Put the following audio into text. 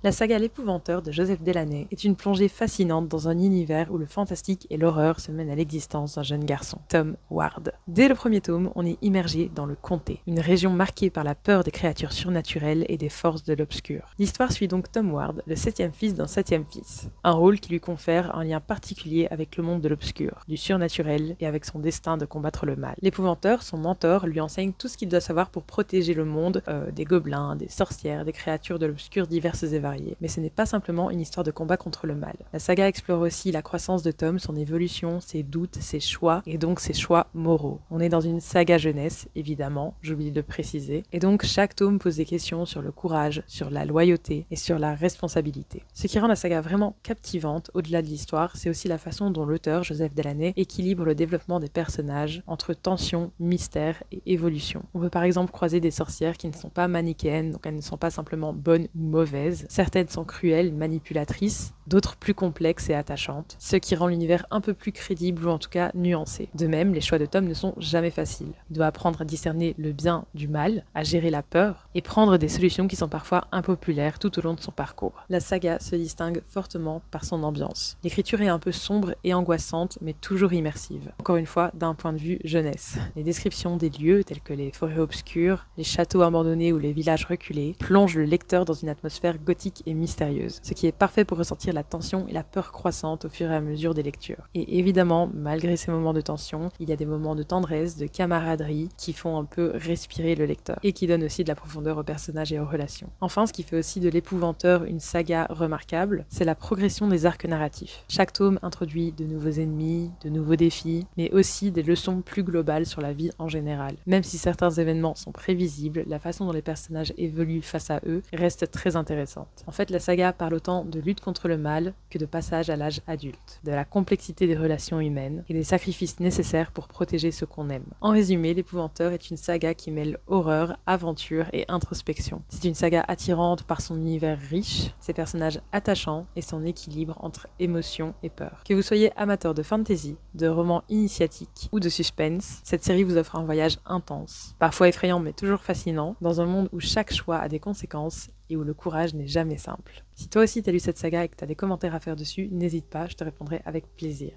La saga L'Épouvanteur de Joseph Delaney est une plongée fascinante dans un univers où le fantastique et l'horreur se mènent à l'existence d'un jeune garçon, Tom Ward. Dès le premier tome, on est immergé dans le comté, une région marquée par la peur des créatures surnaturelles et des forces de l'obscur. L'histoire suit donc Tom Ward, le 7e fils d'un 7e fils, un rôle qui lui confère un lien particulier avec le monde de l'obscur, du surnaturel et avec son destin de combattre le mal. L'Épouvanteur, son mentor, lui enseigne tout ce qu'il doit savoir pour protéger le monde des gobelins, des sorcières, des créatures de l'obscur diverses et variées. Mais ce n'est pas simplement une histoire de combat contre le mal. La saga explore aussi la croissance de Tom, son évolution, ses doutes, ses choix, et donc ses choix moraux. On est dans une saga jeunesse, évidemment, j'oublie de le préciser, et donc chaque tome pose des questions sur le courage, sur la loyauté et sur la responsabilité. Ce qui rend la saga vraiment captivante, au-delà de l'histoire, c'est aussi la façon dont l'auteur, Joseph Delaney, équilibre le développement des personnages entre tension, mystère et évolution. On peut par exemple croiser des sorcières qui ne sont pas manichéennes, donc elles ne sont pas simplement bonnes ou mauvaises. Certaines sont cruelles, manipulatrices, d'autres plus complexes et attachantes, ce qui rend l'univers un peu plus crédible ou en tout cas nuancé. De même, les choix de Tom ne sont jamais faciles. Il doit apprendre à discerner le bien du mal, à gérer la peur et prendre des solutions qui sont parfois impopulaires tout au long de son parcours. La saga se distingue fortement par son ambiance. L'écriture est un peu sombre et angoissante, mais toujours immersive. Encore une fois, d'un point de vue jeunesse. Les descriptions des lieux, tels que les forêts obscures, les châteaux abandonnés ou les villages reculés, plongent le lecteur dans une atmosphère gothique et mystérieuse, ce qui est parfait pour ressentir la tension et la peur croissante au fur et à mesure des lectures. Et évidemment, malgré ces moments de tension, il y a des moments de tendresse, de camaraderie qui font un peu respirer le lecteur et qui donnent aussi de la profondeur aux personnages et aux relations. Enfin, ce qui fait aussi de L'Épouvanteur une saga remarquable, c'est la progression des arcs narratifs. Chaque tome introduit de nouveaux ennemis, de nouveaux défis, mais aussi des leçons plus globales sur la vie en général. Même si certains événements sont prévisibles, la façon dont les personnages évoluent face à eux reste très intéressante. En fait, la saga parle autant de lutte contre le mal que de passage à l'âge adulte, de la complexité des relations humaines et des sacrifices nécessaires pour protéger ceux qu'on aime. En résumé, L'Épouvanteur est une saga qui mêle horreur, aventure et introspection. C'est une saga attirante par son univers riche, ses personnages attachants et son équilibre entre émotion et peur. Que vous soyez amateur de fantasy, de romans initiatiques ou de suspense, cette série vous offre un voyage intense, parfois effrayant mais toujours fascinant, dans un monde où chaque choix a des conséquences et où le courage n'est jamais simple. Si toi aussi t'as lu cette saga et que t'as des commentaires à faire dessus, n'hésite pas, je te répondrai avec plaisir.